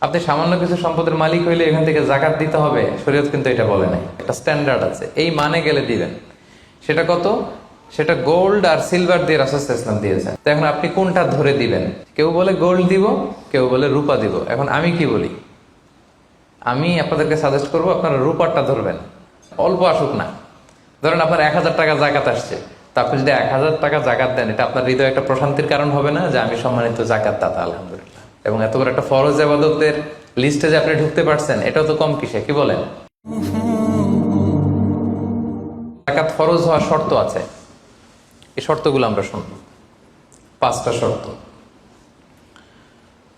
আপনি সামান্য কিছু সম্পদের মালিক হইলে এখান থেকে জাকাত দিতে হবে, শরীয়ত কিন্তু এটা বলে নাই। একটা স্ট্যান্ডার্ড আছে, এই মানে গেলে দিবেন। সেটা কত? সেটা গোল্ড আর সিলভার দিয়ে রাসূল সাল্লাল্লাহু আলাইহি ওয়াসাল্লাম দিয়েছেন। তো এখন আপনি কোনটা ধরে দিবেন? কেউ বলে গোল্ড দিব, কেউ বলে রূপা দিব। এখন আমি কি বলি? আমি আপনাদেরকে সাজেস্ট করবো আপনারা রূপারটা ধরবেন। অল্প আসুক না, ধরেন আপনার 1000 টাকা জাকাত আসছে, তা আপনি যদি 1000 টাকা জাকাত দেন, এটা আপনার হৃদয়ে একটা প্রশান্তির কারণ হবে না যে আমি সম্মানিত জাকাত দাতা, আলহামদুলিল্লাহ। এবং এত বড় একটা ফরজ ইবাদতের লিস্টে যে আপনি ঢুকতে পারছেন, এটাও তো কম কিসে, কি বলেন? জাকাত ফরজ হওয়ার শর্ত আছে, এই শর্তগুলো আমরা শুনব। 5টা শর্ত।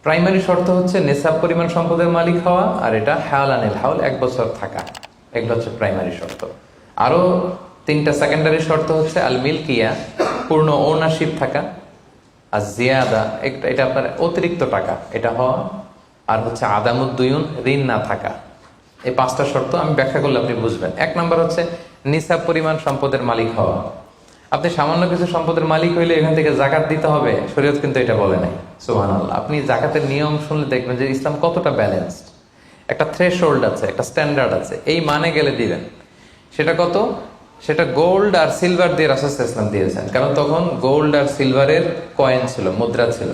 প্রাইমারি শর্ত হচ্ছে নেসাব পরিমাণ সম্পদের মালিক হওয়া, আর এটা হাওলানিল হাওল, 1 বছর থাকা। এগুলো হচ্ছে প্রাইমারি শর্ত। আরো 3টা সেকেন্ডারি শর্ত হচ্ছে আল মিলকিয়া, পূর্ণ ওনারশিপ থাকা, আর জিয়াদা, এটা আপনার অতিরিক্ত টাকা এটা হওয়া, আর হচ্ছে আদামুদ্দুয়ুন, ঋণ না থাকা। এই 5টা শর্ত আমি ব্যাখ্যা করলে আপনি বুঝবেন। 1 নম্বর হচ্ছে নিসাব পরিমাণ সম্পদের মালিক হওয়া। আপনি সামান্য কিছু সম্পদের মালিক হইলে এখান থেকে জাকাত দিতে হবে, শরীয়ত কিন্তু এটা বলে নাই। সুবহানাল্লাহ। আপনি জাকাতের নিয়ম শুনলে দেখবেন যে ইসলাম কতটা ব্যালেন্সড। একটা থ্রেশহোল্ড আছে, একটা স্ট্যান্ডার্ড আছে, এই মানে গেলে দিবেন। সেটা কত? সেটা গোল্ড আর সিলভার দিয়ে রাসূল সাল্লাল্লাহু আলাইহি ওয়াসাল্লাম দিয়েছেন। কারণ তখন গোল্ড আর সিলভারের কয়েন ছিল, মুদ্রা ছিল।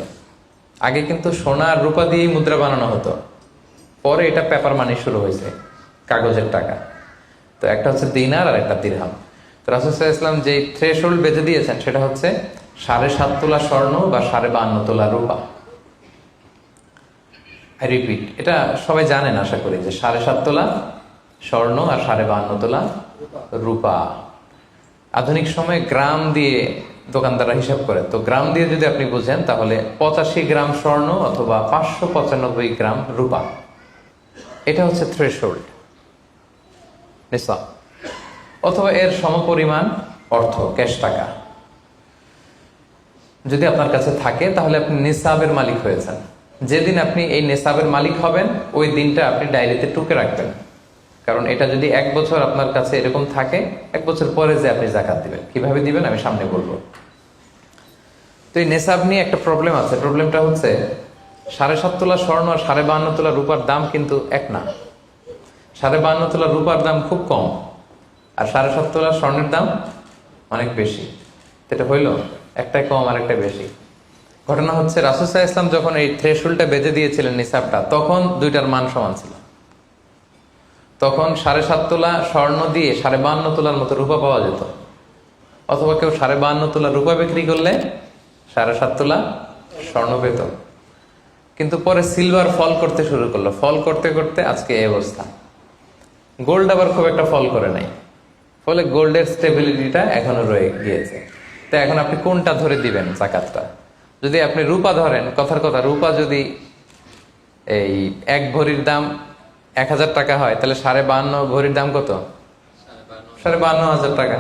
আগে কিন্তু সোনা আর রূপা দিয়েই মুদ্রা বানানো হতো, পরে এটা পেপার মানি শুরু হয়েছে, কাগজের টাকা। তো একটা হচ্ছে দিনার আর একটা দিরহাম। রাসূল সাল্লাল্লাহু আলাইহি ওয়াসাল্লাম যে থ্রেশহোল্ড বেঁধে দিয়েছেন সেটা হচ্ছে 7.5 তোলা স্বর্ণ বা 52.5 তোলা রূপা। আই রিপিট, এটা সবাই জানেন আশা করি, যে 7.5 তোলা স্বর্ণ আর 52.5 তোলা রূপা। আধুনিক সময়ে গ্রাম দিয়ে দোকানদাররা হিসাব করে, তো গ্রাম দিয়ে যদি আপনি বুঝেন তাহলে 85 গ্রাম স্বর্ণ অথবা 595 গ্রাম রূপা, এটা হচ্ছে থ্রেশহোল্ড নিসাব। অথবা এর সমপরিমাণ অর্থ, ক্যাশ টাকা যদি আপনার কাছে থাকে, তাহলে আপনি নিসাবের মালিক হয়েছেন। যেদিন আপনি এই নিসাবের মালিক হবেন, ওই দিনটা আপনি ডায়েরিতে টুকে রাখবেন। কারণ এটা যদি 1 বছর আপনার কাছে এরকম থাকে, 1 বছর পরে যে আপনি জাকাত দিবেন, কিভাবে দিবেন আমি সামনে বলবো। তো এই নেসাব নিয়ে একটা প্রবলেম আছে। প্রবলেমটা হচ্ছে 7.5 তোলা স্বর্ণ আর 52.5 তোলা রূপার দাম কিন্তু এক না। 52.5 তোলা রূপার দাম খুব কম, আর 7.5 তোলা স্বর্ণের দাম অনেক বেশি। এটা হইলো একটাই কম আর একটা বেশি। ঘটনা হচ্ছে রাসূল সাল্লাল্লাহু আলাইহি ওয়াসাল্লাম যখন এই থ্রেশহোল্ডটা বেঁধে দিয়েছিলেন নিসাবটা, তখন দুইটার মান সমান ছিল। তখন 7.5 তোলা স্বর্ণ দিয়ে 52.5 তোলার মতো রূপা পাওয়া যেত, অথবা কেউ 52.5 তোলা রূপা বিক্রি করলে 7.5 তোলা স্বর্ণ পেত। কিন্তু পরে সিলভার ফল করতে শুরু করলো, ফল করতে করতে আজকে এই অবস্থা। গোল্ড আবার খুব একটা ফল করে নাই, ফলে গোল্ডের স্টেবিলিটিটা এখনো রয়ে গিয়েছে। তো এখন আপনি কোনটা ধরে দিবেন জাকাতটা? যদি আপনি রূপা ধরেন, কথার কথা, রূপা যদি এই 1 ভরির দাম 1000 টাকা হয়, তাহলে 52.5 ভরির দাম কত? 52,500 টাকা।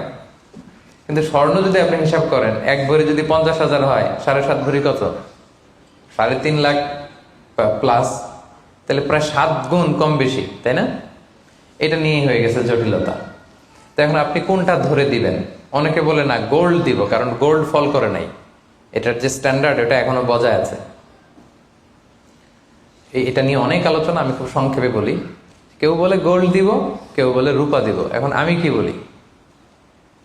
কিন্তু স্বর্ণ যদি আপনি হিসাব করেন, 1 ভরি যদি 50,000 হয়, 7.5 ভরি কত? 3.5 লাখ প্লাস, তাহলে প্রায় 7 গুণ কম বেশি, তাই না? এটা নিয়েই হয়ে গেছে জটিলতা। তো এখন আপনি কোনটা ধরে দিবেন? অনেকে বলে না গোল্ড দিব, কারণ গোল্ড ফল করে নাই, এটার যে স্ট্যান্ডার্ড এটা এখনো বজায় আছে। এটা নিয়ে অনেক আলোচনা, আমি খুব সংক্ষেপে বলি। কেউ বলে গোল্ড দিব, কেউ বলে রূপা দিব। এখন আমি কি বলি?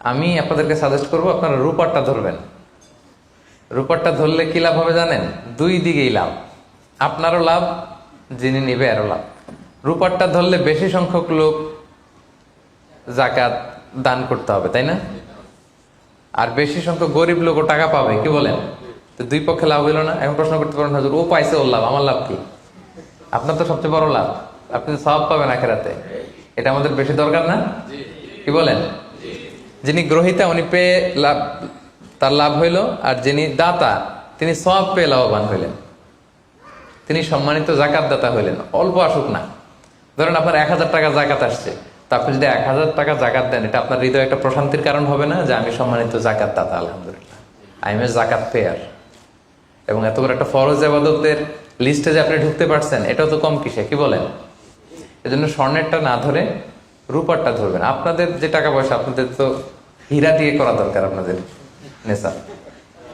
আমি আপনাদেরকে সাজেস্ট করবো আপনারা রূপারটা ধরবেন। রূপারটা ধরলে কি লাভ হবে জানেন? 2 দিকেই লাভ, আপনারও লাভ, যিনি নিবে আরো লাভ। রূপারটা ধরলে বেশি সংখ্যক লোক জাকাত দান করতে হবে, তাই না? আর বেশি সংখ্যক গরিব লোকও টাকা পাবে, কি বলেন? তো 2 পক্ষে লাভ হইল না? এখন প্রশ্ন করতে পারেন, হুজুর ও পাইছে, ওর লাভ, আমার লাভ কি? আপনার তো সবচেয়ে বড় লাভ, আপনি সওয়াব পাবেন আখিরাতে। এটা আমাদের বেশি দরকার না? কি বলেন? যিনি গ্রহীতা উনি পেয়ে লাভ, তার লাভ হইল, আর যিনি দাতা তিনি সওয়াব পেয়ে লাভবান হইলেন, তিনি সম্মানিত জাকাত দাতা হইলেন। অল্প আসুক না, ধরেন আপনার 1000 টাকা জাকাত আসছে, তা আপনি যদি 1000 টাকা জাকাত দেন, এটা আপনার হৃদয়ে একটা প্রশান্তির কারণ হবে না যে আমি সম্মানিত জাকাত দাতা, আলহামদুলিল্লাহ, আই এম এ জাকাত পেয়ার। এবং এত বড় একটা ফরজ ইবাদতের লিস্টে যে আপনি ঢুকতে পারছেন, এটাও তো কম কিসে, কি বলেন? এজন্য স্বর্ণেরটা না ধরে রূপারটা ধরবেন। আপনাদের যে টাকা পয়সা, আপনাদের তো হীরা দিয়ে করা দরকার আপনাদের নেশা।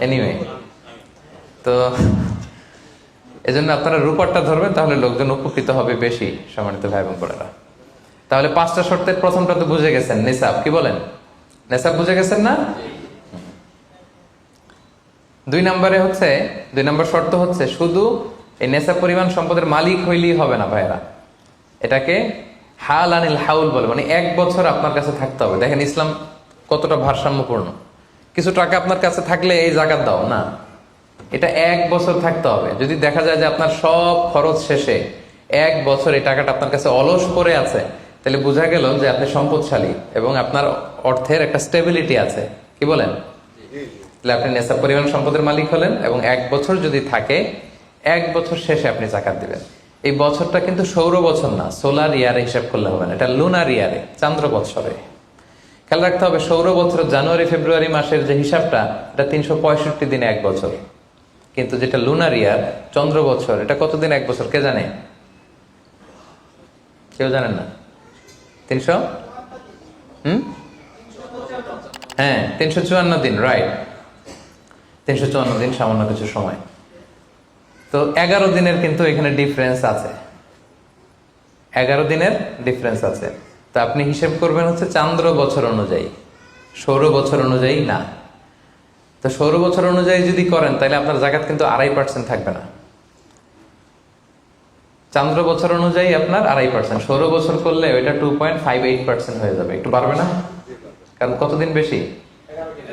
এনিওয়ে, তো এজন্য আপনারা রূপারটা ধরবেন, তাহলে লোকজন উপকৃত হবে বেশি, সম্মানিত ভাই এবং বোনেরা। তাহলে 5টা শর্তের প্রথমটা তো বুঝে গেছেন, নিসাব। কি বলেন? নিসাব বুঝে গেছেন না? 2 নম্বর শর্ত হচ্ছে শুধু এই নেশাব পরিমাণ সম্পদের মালিক হইলেই হবে না ভাইরা, এটাকে হাল আনিল হাউল বলে, মানে 1 বছর আপনার কাছে থাকতে হবে। দেখেন ইসলাম কতটা ভারসাম্যপূর্ণ। কিছু টাকা আপনার কাছে থাকলে এই জাকাত দাও না, এটা 1 বছর থাকতে হবে। যদি দেখা যায় যে আপনার সব খরচ শেষে 1 বছর এই টাকাটা আপনার কাছে অলস পড়ে আছে, তাহলে বোঝা গেল যে আপনি সম্পদশালী এবং আপনার অর্থের একটা স্টেবিলিটি আছে। কি বলেন? তাহলে আপনি নেশাব পরিমাণ সম্পদের মালিক হলেন, এবং 1 বছর যদি থাকে, 1 বছর শেষে আপনি জাকাত দিবেন। এই বছরটা কিন্তু সৌর বছর না, সোলার ইয়ারে হিসাব করলে হবে না, এটা লুনার ইয়ারে, চান্দ্র বছরে। খেয়াল রাখতে হবে, সৌর বছর জানুয়ারি ফেব্রুয়ারি মাসের যে হিসাবটা, এটা 365 দিনে 1 বছর। কিন্তু যেটা লুনার ইয়ার, চন্দ্র বছর, এটা কতদিন 1 বছর কে জানে? কেউ জানেন না? 300 হ্যাঁ 354 দিন, রাইট। 354 দিন, সামান্য কিছু সময়। তো 11 দিনের কিন্তু এখানে ডিফারেন্স আছে, 11 দিনের ডিফারেন্স আছে। তো আপনি হিসেব করবেন হচ্ছে চান্দ্র বছর অনুযায়ী, সৌর বছর অনুযায়ী না। তো সৌর বছর অনুযায়ী যদি করেন, তাহলে আপনার জাকাত কিন্তু 2.5% থাকবে না। চান্দ্র বছর অনুযায়ী আপনার 2.5%, সৌর বছর করলে ওইটা 2.58% হয়ে যাবে। একটু বাড়বে না? কারণ কতদিন বেশি?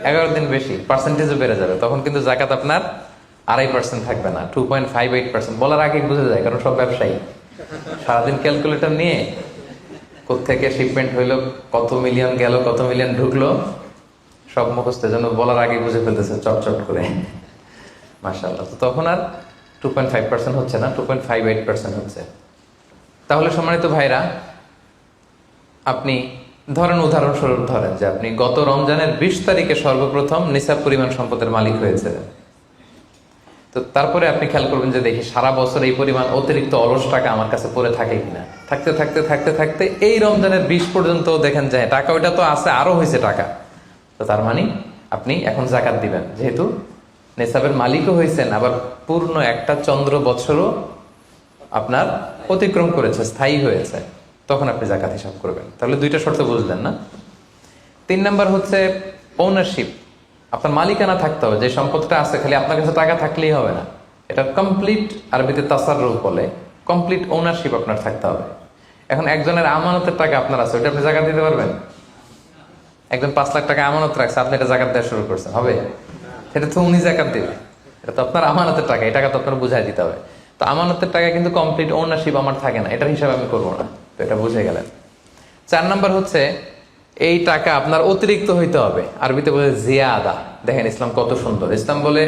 11 দিন বেশি, পার্সেন্টেজও বেড়ে যাবে। তখন কিন্তু জাকাত আপনার 2.5% থাকবে না, 2.58%। বলার আগে বুঝে যায়, কারণ সব ব্যবসায়ী সারাদিন ক্যালকুলেটর নিয়ে কোত্থেকে শিপমেন্ট হইলো, কত মিলিয়ন গেল, কত মিলিয়ন ঢুকলো, সব মুখস্থ, যেন বলার আগে বুঝে ফেলতেছে চটচট করে, মাশাআল্লাহ। তো তখন আর 2.5% হচ্ছে না, 2.58% হচ্ছে। তাহলে সম্মানিত ভাইরা, আপনি ধরেন, উদাহরণস্বরূপ ধরেন যে আপনি গত রমজানের 20 তারিখে সর্বপ্রথম নিসাব পরিমাণ সম্পদের মালিক হয়েছিলেন। তো তারপরে আপনি খেয়াল করবেন যে দেখি সারা বছর এই পরিমাণ অতিরিক্ত অলস টাকা আমার কাছে পড়ে থাকে কিনা। থাকতে থাকতে থাকতে থাকতে এই রমজানের 20 পর্যন্ত দেখেন যায় টাকা ওইটা তো আছে, আরো হয়েছে টাকা। তো তার মানে আপনি এখন জাকাত দিবেন, যেহেতু নিসাবের মালিকও হয়েছেন, আবার পূর্ণ একটা চন্দ্র বছরও আপনার অতিক্রম করেছে, স্থায়ী হয়েছে, তখন আপনি জাকাত হিসাব করবেন। তাহলে 2টা শর্ত বুঝলেন না? 3 নাম্বার হচ্ছে ওনারশিপ। আপনার মালিকানা থাকতে হবে, যে সম্পদটা আছে খালি আপনার কাছে টাকা থাকলেই হবে না, এটা কমপ্লিট, আরবিতে তাসাররুফ বলে, কমপ্লিট ওনারশিপ আপনার থাকতে হবে। এখন একজনের আমানতের টাকা আপনার আছে, ওটা আপনি জাকাত দিতে পারবেন? একজন 5 লাখ টাকা আমানত রাখছে, আপনি এটা জাকাত দেওয়া শুরু করছেন, হবে? এটা তো উনি জাকাত দিবে, এটা তো আপনার আমানতের টাকা, এই টাকা তো আপনার বুঝাই দিতে হবে। তো আমানতের টাকা কিন্তু কমপ্লিট ওনারশিপ আমার থাকে না, এটার হিসাব আমি করবো না। তো এটা বুঝে গেলেন। 4 নাম্বার হচ্ছে এই টাকা আপনার অতিরিক্ত হইতে হবে, আরবিতে বলে জিয়াদা। দেখেন ইসলাম কত সুন্দর। ইসলাম বলে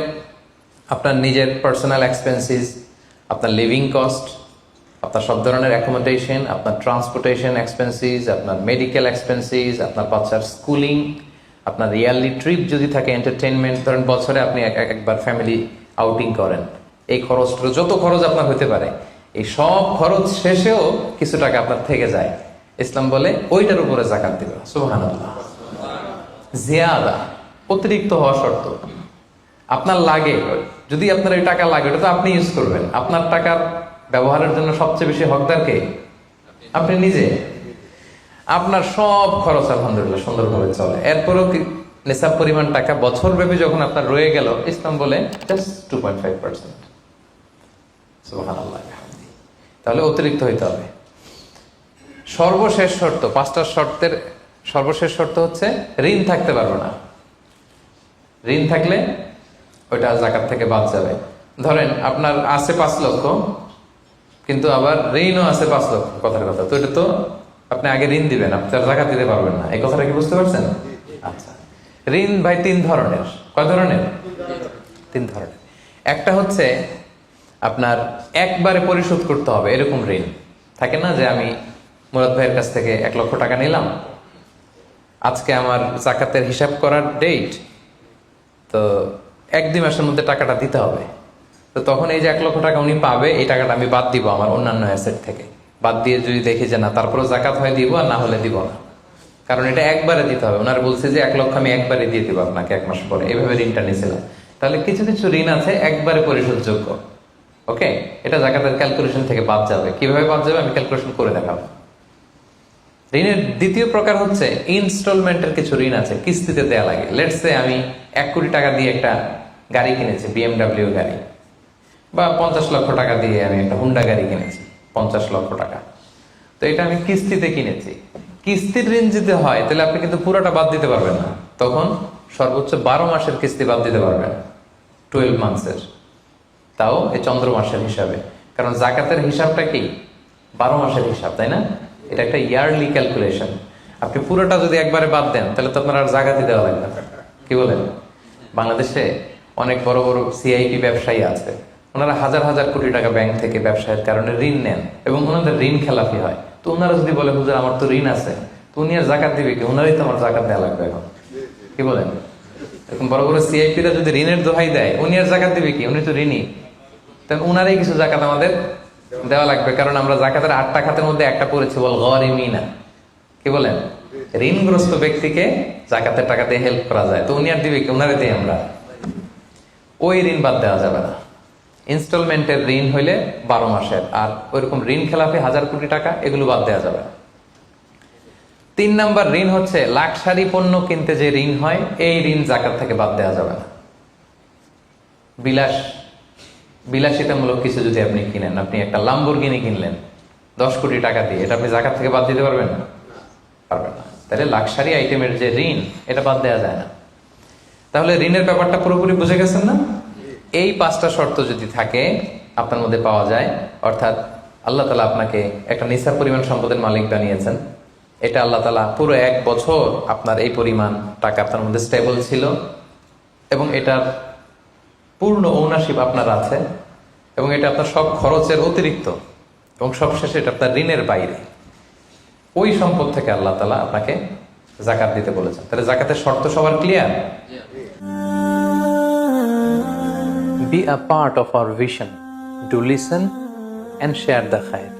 আপনার নিজের পার্সোনাল এক্সপেন্সিস, আপনার লিভিং কস্ট, আপনার সব ধরনের অ্যাকোমোডেশন, আপনার ট্রান্সপোর্টেশন এক্সপেন্সিস, আপনার মেডিকেল এক্সপেন্সিস, আপনার বাচ্চার স্কুলিং, আপনার ইয়ারলি ট্রিপ যদি থাকে, এন্টারটেনমেন্ট, ধরেন বছরে আপনি একবার ফ্যামিলি আউটিং করেন, এই খরচগুলো, যত খরচ আপনার হতে পারে, এই সব খরচ শেষেও কিছু টাকা আপনার থেকে যায়, ইসলাম বলে ওইটার উপরে জাকাত দিবে। সুবহানাল্লাহ। জিয়াদা, অতিরিক্ত হওয়া শর্ত। আপনার লাগে, যদি আপনার এই টাকা লাগে, ওটা তো আপনি ইউজ করবেন। আপনার টাকার ব্যবহারের জন্য সবচেয়ে বেশি হকদার কে? আপনি নিজে। আপনার সব খরচ আলহামদুলিল্লাহ সুন্দরভাবে চলে, এরপরও নিসাব পরিমাণ টাকা বছর ব্যাপী যখন আপনার রয়ে গেল, ইসলাম বলে জাস্ট 2.5%। সুবহানাল্লাহ। তাহলে অতিরিক্ত হইতে হবে। সর্বশেষ শর্ত, 5টা শর্তের সর্বশেষ শর্ত হচ্ছে ঋণ থাকতে পারবে না। ঋণ থাকলে ওইটা জাকাত থেকে বাদ যাবে। ধরেন আপনার আছে 5 লক্ষ, কিন্তু আবার ঋণও আছে 5 লক্ষ, কথার কথা। তো এটা তো আপনি আগে ঋণ দিবেন, আপনি তার জাকাত দিতে পারবেন না, এই কথাটা কি বুঝতে পারছেন? আচ্ছা, ঋণ ভাই 3 ধরনের। কয় ধরনের? 3 ধরনের। একটা হচ্ছে আপনার একবারে পরিশোধ করতে হবে, এরকম ঋণ থাকে না, যে আমি মুরাদ ভাইয়ের কাছ থেকে 1 লক্ষ টাকা নিলাম, আজকে আমার জাকাতের হিসাব করার ডেট, তো 1-2 মাসের মধ্যে টাকাটা দিতে হবে। তো তখন এই যে 1 লক্ষ টাকা উনি পাবে, এই টাকাটা আমি বাদ দিব আমার অন্যান্য অ্যাসেট থেকে। বাদ দিয়ে যদি দেখি যে না, তারপরে জাকাত হয় দিব, আর না হলে দিব না, কারণ এটা একবারে দিতে হবে। ওনারা বলছে যে 1 লক্ষ আমি একবারে দিয়ে দিব আপনাকে 1 মাস পরে, এইভাবে ঋণটা নিয়েছিলাম। তাহলে কিছু কিছু ঋণ আছে একবারে পরিশোধযোগ্য, ওকে, এটা জাকাতের ক্যালকুলেশন থেকে বাদ যাবে। কিভাবে বাদ যাবে আমি ক্যালকুলেশন করে দেখাবো। ঋণের দ্বিতীয় প্রকার হচ্ছে ইনস্টলমেন্টের কিছু ঋণ আছে, কিস্তিতে দেয়া লাগে। লেটস সে আমি 1 কোটি টাকা দিয়ে একটা গাড়ি কিনেছি, BMW গাড়ি, বা 50 লক্ষ টাকা দিয়ে আমি একটা হুন্ডা গাড়ি কিনেছি, 50 লক্ষ টাকা। তো এটা আমি কিস্তিতে কিনেছি। কিস্তির ঋণ যদি হয় তাহলে আপনি কিন্তু পুরোটা বাদ দিতে পারবেন না, তখন সর্বোচ্চ 12 মাসের কিস্তি বাদ দিতে পারবেন, 12 মান্থসের, তাও এই চন্দ্র মাসের হিসাবে। কারণ জাকাতের হিসাবটা কি 12 মাসের হিসাব, তাই না? এটা একটা ইয়ারলি ক্যালকুলেশন। আপনি পুরোটা যদি একবারে বাদ দেন তাহলে তো আপনার আর জাকাতই দেওয়া লাগবে না। কি বলেন? বাংলাদেশে অনেক বড় বড় সিআইপি ব্যবসায়ী আছে, ওনারা হাজার হাজার কোটি টাকা ব্যাংক থেকে ব্যবসায়ের কারণে ঋণ নেন এবং ওনাদের ঋণ খেলাপি হয়। তো ওনারা যদি বলে হুজুর আমার তো ঋণ আছে, তো উনি আর জাকাত দিবে কি? ওনারই তো আমার জাকাত দেওয়া লাগবে এখন। কি বলেন? এরকম বড় বড় সিআইপিরা যদি ঋণের দোহাই দেয়, উনি আর জাকাত দিবে কি? উনি তো ঋণী। তাহলে উনারই কিছু জাকাত আমাদের দেওয়া লাগবে, কারণ আমরা জাকাতের 8টা খাতের মধ্যে একটা পড়েছি, বল গরিমিনা। কি বলেন? ঋণগ্রস্ত ব্যক্তিকে জাকাতের টাকা দিয়ে হেল্প করা যায়, তো উনি আর দিবে কি? উনারে দিই আমরা। ওই ঋণ বাদ দেওয়া যাবে না। ইনস্টলমেন্টের ঋণ হইলে 12 মাসের, আর ওইরকম ঋণ খেলাপি 1000 কোটি টাকা, এগুলো বাদ দেওয়া যাবে না। 3 নাম্বার ঋণ হচ্ছে লাক্সারি পণ্য কিনতে যে ঋণ হয়, এই ঋণ জাকাত থেকে বাদ দেওয়া যাবে না। বিলাসিতামূলক কিছু যদি আপনি কিনেন, আপনি একটা লাম্বরগিনি কিনলেন 10 কোটি টাকা দিয়ে, এটা আপনি জাকাত থেকে বাদ দিতে পারবেন? পারবেন না। তাহলে লাক্সারি আইটেমের যে ঋণ, এটা বাদ দেওয়া যায় না। তাহলে ঋণের ব্যাপারটা পুরোপুরি বুঝে গেছেন না? এই 5টা শর্ত যদি থাকে আপনার মধ্যে পাওয়া যায়, অর্থাৎ আল্লাহ তাআলা আপনাকে একটা নিসাব পরিমাণ সম্পদের মালিক বানিয়েছেন, এটা আল্লাহ তাআলা পুরো 1 বছর আপনার এই পরিমাণ টাকা আপনার মধ্যে স্টেবল ছিল, এবং এটার পূর্ণ ওনারশিপ আপনার আছে, এবং এটা আপনার সব খরচের অতিরিক্ত, এবং সবশেষে এটা আপনার ঋণের বাইরে। ওই সম্পদ থেকে আল্লাহ তাআলা আপনাকে জাকাত দিতে বলেছেন। তাহলে জাকাতের শর্ত সবার clear? Be a part of our vision. Do listen and share the khair.